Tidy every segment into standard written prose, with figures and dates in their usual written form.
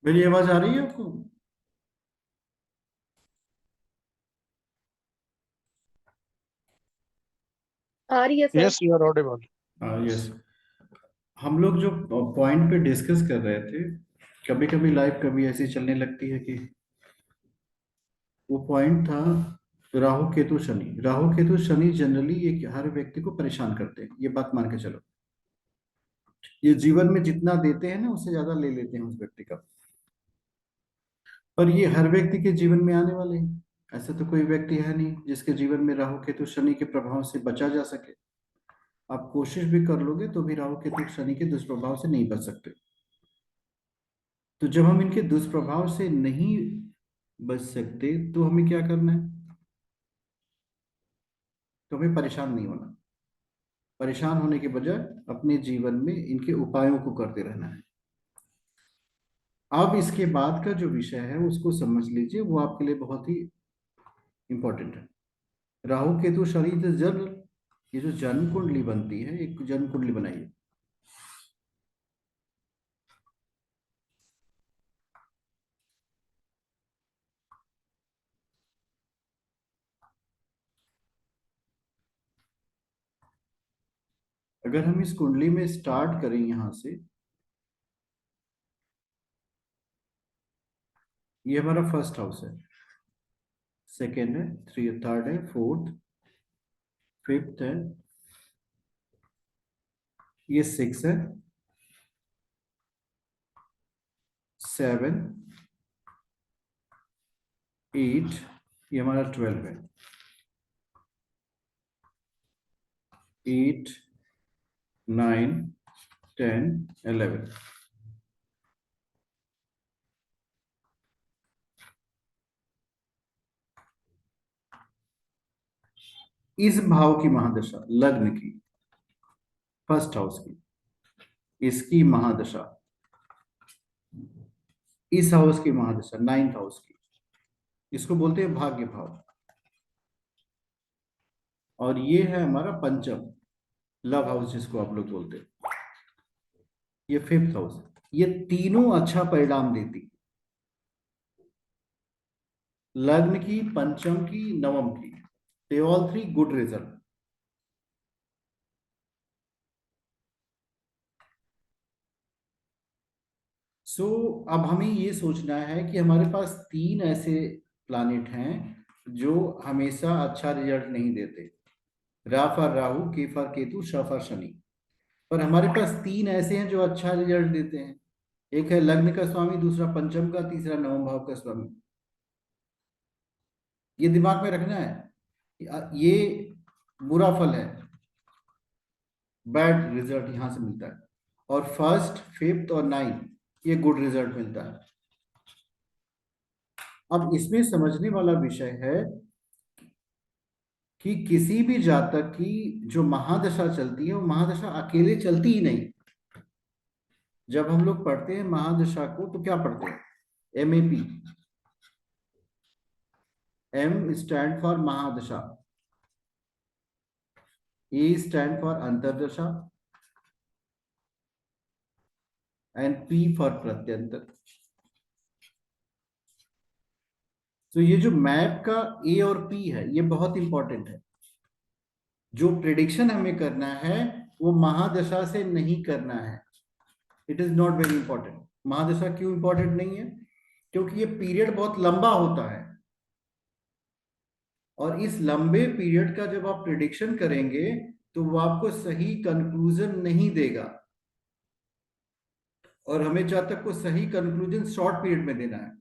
मेरी आवाज आ रही है आपको? आ रही है sir. Yes, you are audible. हाँ, यस। हम लोग जो पॉइंट पे डिस्कस कर रहे थे, कभी कभी लाइफ कभी ऐसी चलने लगती है कि वो पॉइंट था राहु केतु शनि। राहु केतु शनि जनरली ये हर व्यक्ति को परेशान करते हैं, ये बात मान के चलो। ये जीवन में जितना देते हैं ना, उससे ज्यादा ले लेते हैं उस व्यक्ति का। पर ये हर व्यक्ति के जीवन में आने वाले हैं। ऐसा तो कोई व्यक्ति है नहीं जिसके जीवन में राहु केतु शनि के प्रभाव से बचा जा सके। आप कोशिश भी कर लोगे तो भी राहु केतु शनि के दुष्प्रभाव से नहीं बच सकते। तो जब हम इनके दुष्प्रभाव से नहीं बच सकते तो हमें क्या करना है? तो हमें परेशान नहीं होना। परेशान होने के बजाय अपने जीवन में इनके उपायों को करते रहना है। अब इसके बाद का जो विषय है उसको समझ लीजिए, वो आपके लिए बहुत ही इंपॉर्टेंट है। राहु केतु शनि जल, ये जो जन्म कुंडली बनती है, एक जन्म कुंडली बनाइए। अगर हम इस कुंडली में स्टार्ट करें यहां से, ये हमारा फर्स्ट हाउस है, सेकेंड है, थ्री थर्ड है, फोर्थ, फिफ्थ है, ये सिक्स है, सेवन, एट, ये हमारा 12 है। Eight, nine, 10, 11। इस भाव की महादशा लग्न की, फर्स्ट हाउस की, इसकी महादशा, इस हाउस की महादशा, नाइन्थ हाउस की, इसको बोलते हैं भाग्य भाव। और ये है हमारा पंचम, लव हाउस जिसको आप लोग बोलते हैं। ये फिफ्थ हाउस। ये तीनों अच्छा परिणाम देती, लग्न की, पंचम की, नवम की, they all three good result. So अब हमें ये सोचना है कि हमारे पास तीन ऐसे प्लानिट हैं जो हमेशा अच्छा रिजल्ट नहीं देते। रा फॉर राहु, के फॉर केतु, श फॉर शनि। पर हमारे पास तीन ऐसे हैं जो अच्छा रिजल्ट देते हैं। एक है लग्न का स्वामी, दूसरा पंचम का, तीसरा नवम भाव का स्वामी। ये दिमाग में रखना है। ये बुरा फल है, बैड रिजल्ट यहां से मिलता है। और फर्स्ट, फिफ्थ और नाइन्थ, ये गुड रिजल्ट मिलता है। अब इसमें समझने वाला विषय है कि किसी भी जातक की जो महादशा चलती है, वो महादशा अकेले चलती ही नहीं। जब हम लोग पढ़ते हैं महादशा को तो क्या पढ़ते हैं? MAP। M stand for mahadasha, A stand for antardasha, and P for pratyantar. तो ये जो मैप का A और P है, ये बहुत इंपॉर्टेंट है। जो प्रिडिक्शन हमें करना है वो महादशा से नहीं करना है। It is not very important. महादशा क्यों इंपॉर्टेंट नहीं है? क्योंकि ये पीरियड बहुत लंबा होता है, और इस लंबे पीरियड का जब आप प्रिडिक्शन करेंगे तो वो आपको सही कंक्लूजन नहीं देगा। और हमें जहां तक को सही कंक्लूजन शॉर्ट पीरियड में देना है।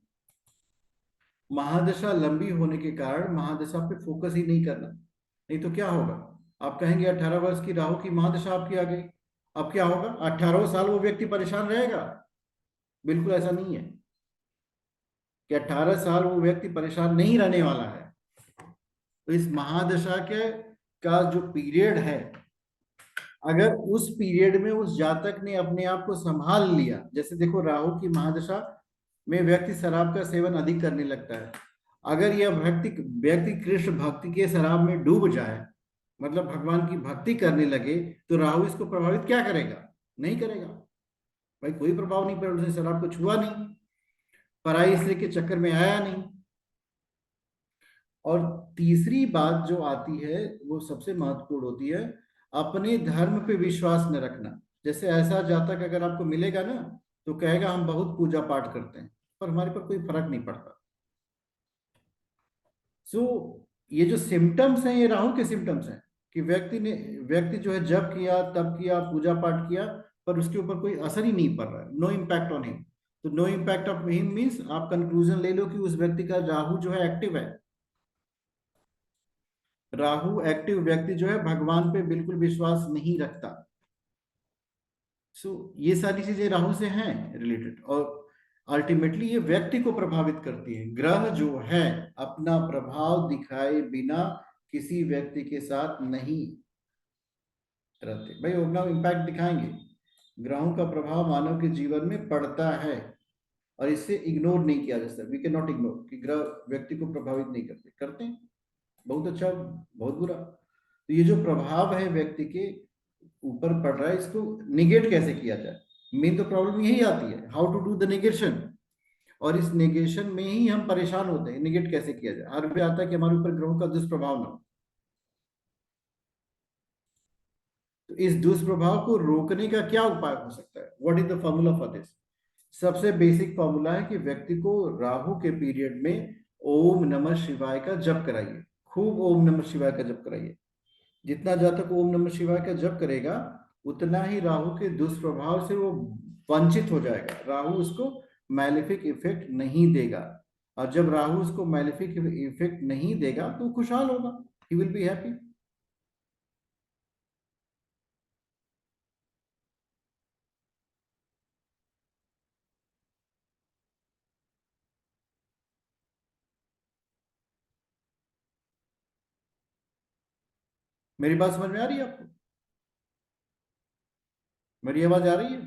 महादशा लंबी होने के कारण महादशा पे फोकस ही नहीं करना। नहीं तो क्या होगा? आप कहेंगे 18 वर्ष की राहु की महादशा आपकी आ गई, अब क्या होगा? 18 साल वो व्यक्ति परेशान रहेगा? बिल्कुल ऐसा नहीं है कि 18 साल वो व्यक्ति परेशान नहीं रहने वाला है। तो इस महादशा के का जो पीरियड है, अगर उस पीरियड में उस जातक ने अपने आप को संभाल लिया, जैसे देखो राहु की महादशा में व्यक्ति शराब का सेवन अधिक करने लगता है। अगर यह व्यक्ति व्यक्ति कृष्ण भक्ति के शराब में डूब जाए, मतलब भगवान की भक्ति करने लगे, तो राहु इसको प्रभावित क्या करेगा? नहीं करेगा। भाई कोई प्रभाव नहीं पड़ा, उसने शराब को छुआ नहीं। पराई स्त्री के चक्कर में आया नहीं। और तीसरी बात जो आती है वो सबसे महत्वपूर्ण होती है, अपने धर्म पे विश्वास न रखना। जैसे ऐसा जातक अगर आपको मिलेगा ना, तो कहेगा हम बहुत पूजा पाठ करते हैं, पर हमारे पर कोई फर्क नहीं पड़ता। सो ये जो सिम्टम्स हैं, ये राहु के सिम्टम्स हैं कि व्यक्ति जो है जब किया तब किया, पूजा पाठ किया, पर उसके ऊपर कोई असर ही नहीं पड़ रहा है, नो इम्पैक्ट ऑन हिम। तो no impact of him means आप कंक्लूजन ले लो कि उस व्यक्ति का राहु जो है एक्टिव है। राहु एक्टिव व्यक्ति जो है भगवान पे बिल्कुल विश्वास नहीं रखता। सो ये सारी चीजें राहु से हैं रिलेटेड, और अल्टीमेटली ये व्यक्ति को प्रभावित करती है। ग्रह जो है अपना प्रभाव दिखाए बिना किसी व्यक्ति के साथ नहीं रहते। भाई अपना इम्पैक्ट दिखाएंगे। ग्रहों का प्रभाव मानव के जीवन में पड़ता है और इससे इग्नोर नहीं किया जा सकता। वी कैन नॉट इग्नोर कि ग्रह व्यक्ति को प्रभावित नहीं करते, करते हैं, बहुत अच्छा बहुत बुरा। तो ये जो प्रभाव है व्यक्ति के ऊपर पड़ रहा है, इसको निगेट कैसे किया जाए। मेन तो प्रॉब्लम यही आती है, how to do the negation. और इस नेगेशन में ही हम परेशान होते हैं। निगेट कैसे किया जाए, हर पे आता है कि हमारे ऊपर ग्रहों का दुष्प्रभाव ना हो। तो इस दुष्प्रभाव को रोकने का क्या उपाय हो सकता है, what is the formula for this. सबसे बेसिक फॉर्मूला है कि व्यक्ति को राहु के पीरियड में ओम नमः शिवाय का जप कराइए। खूब ओम नमः शिवाय का जप कराइए। जितना जातक ओम नमः शिवाय का जप करेगा, उतना ही राहु के दुष्प्रभाव से वो वंचित हो जाएगा। राहु उसको मैलेफिक इफेक्ट नहीं देगा, और जब राहु उसको मैलेफिक इफेक्ट नहीं देगा तो खुशहाल होगा, ही विल बी हैप्पी। मेरी बात समझ में आ रही है आपको? मेरी आवाज आ रही है?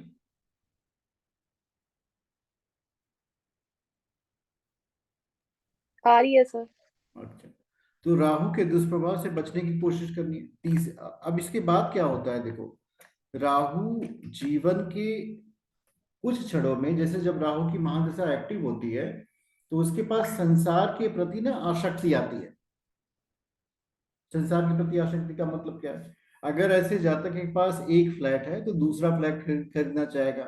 आ रही है सर। अच्छा। तो राहु के दुष्प्रभाव से बचने की कोशिश करनी है। अब इसके बाद क्या होता है देखो, राहु जीवन के कुछ क्षणों में, जैसे जब राहु की महादशा एक्टिव होती है, तो उसके पास संसार के प्रति ना आसक्ति आती है। संसार के प्रति आसक्ति का मतलब क्या है, अगर ऐसे जातक के पास एक फ्लैट है तो दूसरा फ्लैट खरीदना चाहेगा।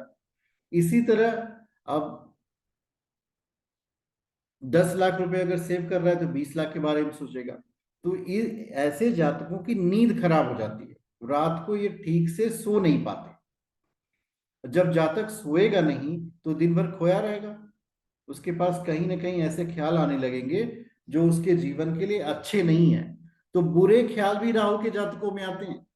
इसी तरह अब 10 लाख रुपए अगर सेव कर रहा है तो 20 लाख के बारे में सोचेगा। तो ये ऐसे जातकों की नींद खराब हो जाती है, रात को ये ठीक से सो नहीं पाते। जब जातक सोएगा नहीं तो दिन भर खोया रहेगा, उसके पास कहीं ना कहीं ऐसे ख्याल आने लगेंगे जो उसके जीवन के लिए अच्छे नहीं है। तो बुरे ख्याल भी राहु के जातकों में आते हैं।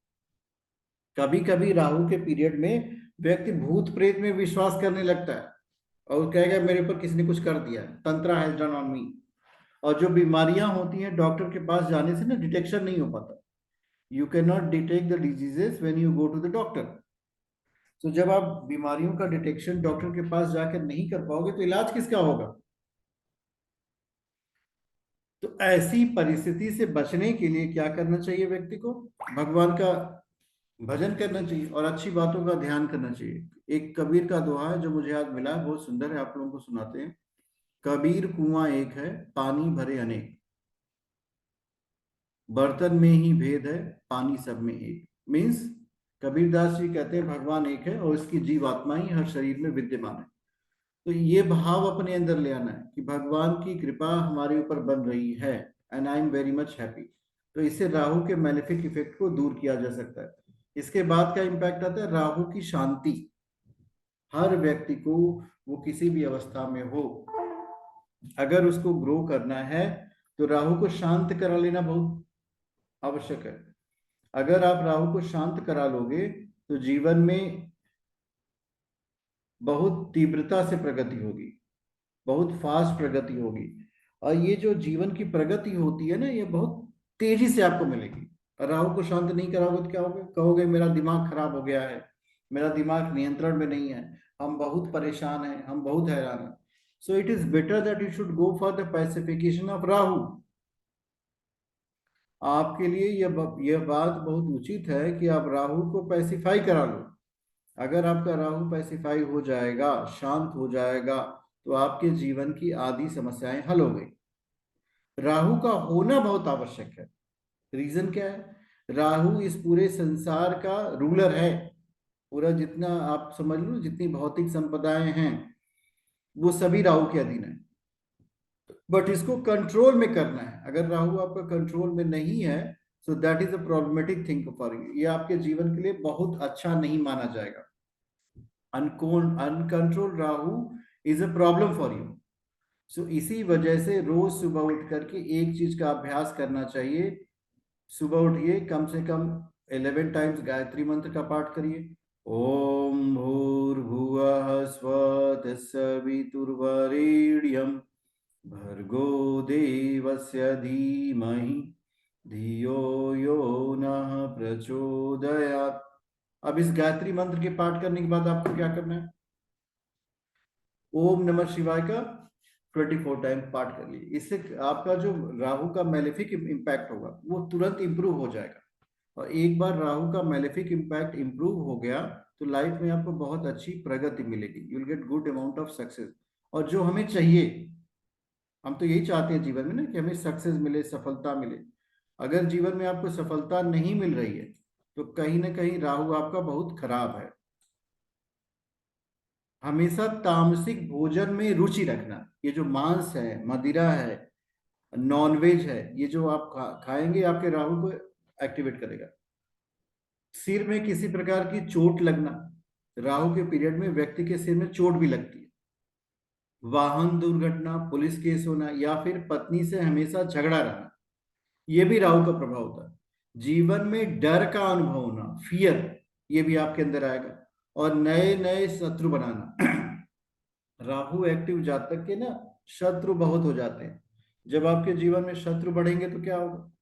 कभी कभी राहु के पीरियड में व्यक्ति भूत प्रेत में विश्वास करने लगता है और कहेगा मेरे ऊपर किसी ने कुछ कर दिया, tantra has done on me. और जो बीमारियां होती हैं डॉक्टर के पास जाने से ना डिटेक्शन नहीं हो पाता। You can not detect the diseases when you go to the doctor. तो जब आप बीमारियों का डिटेक्शन डॉक्टर के पास जाकर नहीं कर पाओगे तो इलाज किसका होगा। तो ऐसी परिस्थिति से बचने के लिए क्या करना चाहिए, व्यक्ति को भगवान का भजन करना चाहिए और अच्छी बातों का ध्यान करना चाहिए। एक कबीर का दोहा है जो मुझे आज मिला है, बहुत सुंदर है, आप लोगों को सुनाते हैं। कबीर कुआं एक है, पानी भरे अनेक, बर्तन में ही भेद है, पानी सब में एक। मीन्स कबीरदास जी कहते हैं भगवान एक है और इसकी जीवात्मा ही हर शरीर में विद्यमान है। तो ये भाव अपने अंदर ले आना है कि भगवान की कृपा हमारे ऊपर बन रही है, and I am very much happy. तो इससे राहु के मैलेफिक इफेक्ट को दूर किया जा सकता है। इसके बाद क्या इम्पैक्ट आता है, राहु की शांति। हर व्यक्ति को, वो किसी भी अवस्था में हो, अगर उसको ग्रो करना है तो राहु को शांत करा लेना बहुत आवश्यक है। अगर आप राहु को शांत करा लोगे तो जीवन में बहुत तीव्रता से प्रगति होगी, बहुत फास्ट प्रगति होगी। और ये जो जीवन की प्रगति होती है ना, ये बहुत तेजी से आपको मिलेगी। राहु को शांत नहीं कराओगे तो क्या होगा, कहोगे मेरा दिमाग खराब हो गया है, मेरा दिमाग नियंत्रण में नहीं है, हम बहुत परेशान हैं, हम बहुत हैरान हैं। So it is better that you should go for the pacification of Rahu. आपके लिए यह बात बहुत उचित है कि आप राहु को पैसिफाई करा लो। अगर आपका राहु पैसिफाई हो जाएगा, शांत हो जाएगा, तो आपके जीवन की आधी समस्याएं हल हो गई। राहु का होना बहुत आवश्यक है। रीजन क्या है? राहु इस पूरे संसार का रूलर है। पूरा जितना आप समझ लो, जितनी भौतिक संपदाएं हैं वो सभी राहु के अधीन है। बट इसको कंट्रोल में करना है। अगर राहु आपका कंट्रोल में नहीं है, so that is a problematic thing for you. ये आपके जीवन के लिए बहुत अच्छा नहीं माना जाएगा। Uncontrol Rahu is a problem for you. So इसी वजह से रोज सुबह उठ करके एक चीज का अभ्यास करना चाहिए। सुबह उठिए, कम से कम 11 टाइम्स गायत्री मंत्र का पाठ करिए। ओम भूर्भुवः स्वः तत्सवितुर्वरेण्यं भर्गो देवस्य धीमहि धियो यो नः प्रचोदयात्। अब इस गायत्री मंत्र के पाठ करने के बाद आपको क्या करना है? ओम नमः शिवाय का 24 टाइम पाठ कर लिए। इससे आपका जो राहु का मैलेफिक इम्पैक्ट होगा वो तुरंत इंप्रूव हो जाएगा। और एक बार राहु का मैलेफिक इम्पैक्ट इंप्रूव हो गया तो लाइफ में आपको बहुत अच्छी प्रगति मिलेगी। You will get good amount of success. और जो हमें चाहिए, हम तो यही चाहते हैं जीवन में ना, कि हमें सक्सेस मिले, सफलता मिले। अगर जीवन में आपको सफलता नहीं मिल रही है तो कहीं ना कहीं राहु आपका बहुत खराब है। हमेशा तामसिक भोजन में रुचि रखना। ये जो मांस है, मदिरा है, नॉनवेज है, ये जो आप खाएंगे आपके राहु को एक्टिवेट करेगा। सिर में किसी प्रकार की चोट लगना, राहु के पीरियड में व्यक्ति के सिर में चोट भी लगती है। वाहन दुर्घटना, पुलिस केस होना, या फिर पत्नी से हमेशा झगड़ा रहना, ये भी राहु का प्रभाव होता है। जीवन में डर का अनुभव होना, फियर, ये भी आपके अंदर आएगा। और नए नए शत्रु बनाना। राहु एक्टिव जातक के ना शत्रु बहुत हो जाते हैं। जब आपके जीवन में शत्रु बढ़ेंगे तो क्या होगा?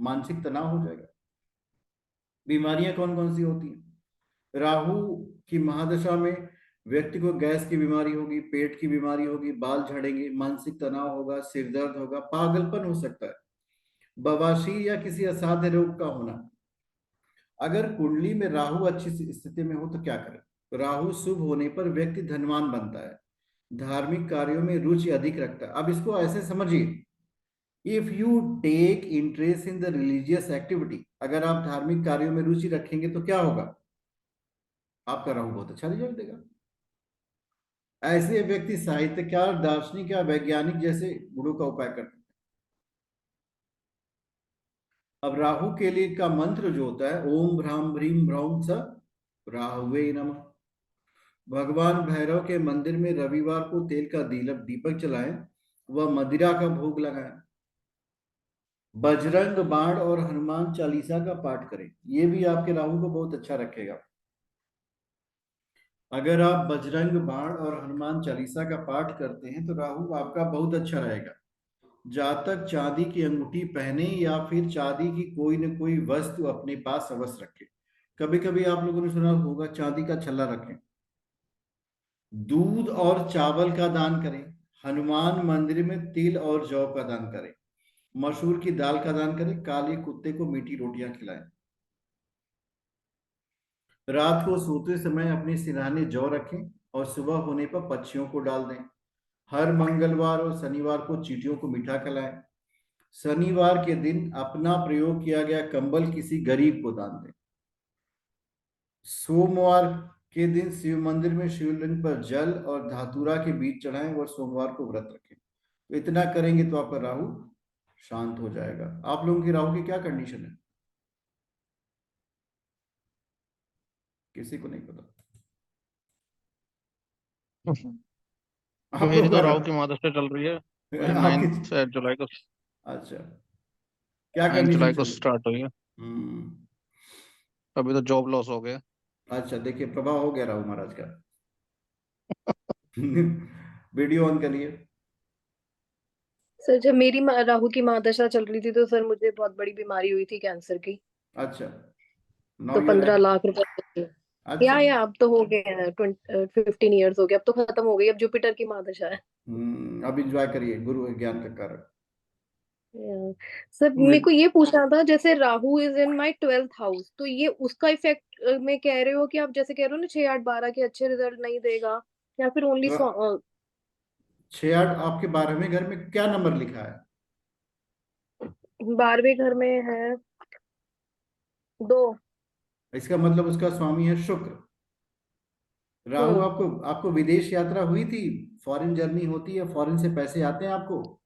मानसिक तनाव हो जाएगा। बीमारियां कौन कौन सी होती हैं? राहु की महादशा में व्यक्ति को गैस की बीमारी होगी, पेट की बीमारी होगी, बाल झड़ेंगे, मानसिक तनाव होगा, सिर दर्द होगा, पागलपन हो सकता है, बवासीर या किसी असाध्य रोग का होना। अगर कुंडली में राहु अच्छी स्थिति में हो तो क्या करें? राहु शुभ होने पर व्यक्ति धनवान बनता है, धार्मिक कार्यों में रुचि अधिक रखता है। अब इसको ऐसे समझिए, if you take interest in the religious activity, अगर आप धार्मिक कार्यों में रुचि रखेंगे तो क्या होगा? आपका राहु बहुत अच्छा रिजल्ट देगा। ऐसे व्यक्ति साहित्यकार, दार्शनिक या वैज्ञानिक जैसे गुणों का उपाय करते हैं। अब राहु के लिए का मंत्र जो होता है, ओम भ्राम भ्रीम भ्रौम स राहुवे नमः। भगवान भैरव के मंदिर में रविवार को तेल का दीपक जलाएं, वह मदिरा का भोग लगाएं। बजरंग बाण और हनुमान चालीसा का पाठ करें, ये भी आपके राहु को बहुत अच्छा रखेगा। अगर आप बजरंग बाण और हनुमान चालीसा का पाठ करते हैं तो राहु आपका बहुत अच्छा रहेगा। जातक चांदी की अंगूठी पहने या फिर चांदी की कोई न कोई वस्तु अपने पास अवश्य रखें। कभी कभी आप लोगों ने सुना होगा चांदी का छल्ला रखें। दूध और चावल का दान करें। हनुमान मंदिर में तिल और जौ का दान करें। मसूर की दाल का दान करें। काले कुत्ते को मीठी रोटियां खिलाएं। रात को सोते समय अपने सिरहाने जौ रखें और सुबह होने पर पक्षियों को डाल दें। हर मंगलवार और शनिवार को चींटियों को मीठा खिलाएं। शनिवार के दिन अपना प्रयोग किया गया कंबल किसी गरीब को दान दें। सोमवार के दिन शिव मंदिर में शिवलिंग पर जल और धातुरा के बीज चढ़ाएं और सोमवार को व्रत रखें। तो इतना करेंगे तो आपका राहु शांत हो जाएगा। आप लोगों की राहु की क्या कंडीशन है? किसी को नहीं पता? आप मेरी लोग तो का राहु की महादशा चल रही है। वही आपकी, 9 जुलाई को। अच्छा, क्या 9 कंडीशन जुलाई को चल रही? स्टार्ट हुई है। हम्म। अभी तो जॉब लॉस हो गया। अच्छा, देखिए प्रभाव हो गया राहु महाराज का। वीडियो ऑन करिए। सर जब मेरी राहु की महादशा चल रही थी तो सर मुझे बहुत बड़ी बीमारी हुई थी, कैंसर की। अच्छा, नाउ तो यूर 15 लाख रुपए। अच्छा। या अब तो हो गए हैं 15 ईयर्स हो गए, अब तो खत्म हो गई, अब जुपिटर की महादशा है। अब इंजॉय करिए, गुरु है ज्ञान का कारक। या, सर मेरे वे- को ये पूछना था, जैसे Rahu is in my 12th house, तो ये उसका इफेक्ट में कह रहे हो कि आप जैसे कह रहे हो ना 6 8 12 के अच्छे रिजल्ट नहीं देगा, या फिर ओनली रा, 6 8 आपके 12वें घर में क्या नंबर लिखा है? 12वें घर में है 2। इसका मतलब उसका स्वामी है शुक्र। राहु, हम्म। आपको आपको विदेश यात्रा हुई थी? फॉरेन जर्नी होती है, फॉरेन से पैसे आते हैं आपको?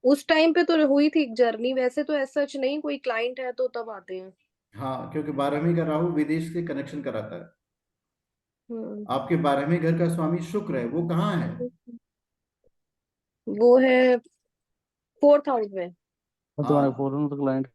उस टाइम पे तो हुई थी जर्नी, वैसे तो ऐसा सच नहीं, कोई क्लाइंट है तो तब आते हैं। हाँ, क्योंकि 12वें का राहु विदेश से कनेक्शन कराता है। हम्म। आपके 12वें घर का स्वामी शुक्र है, वो कहाँ है? वो है 4th हाउस में। और तुम्हारे हाँ, फॉरेन क्लाइंट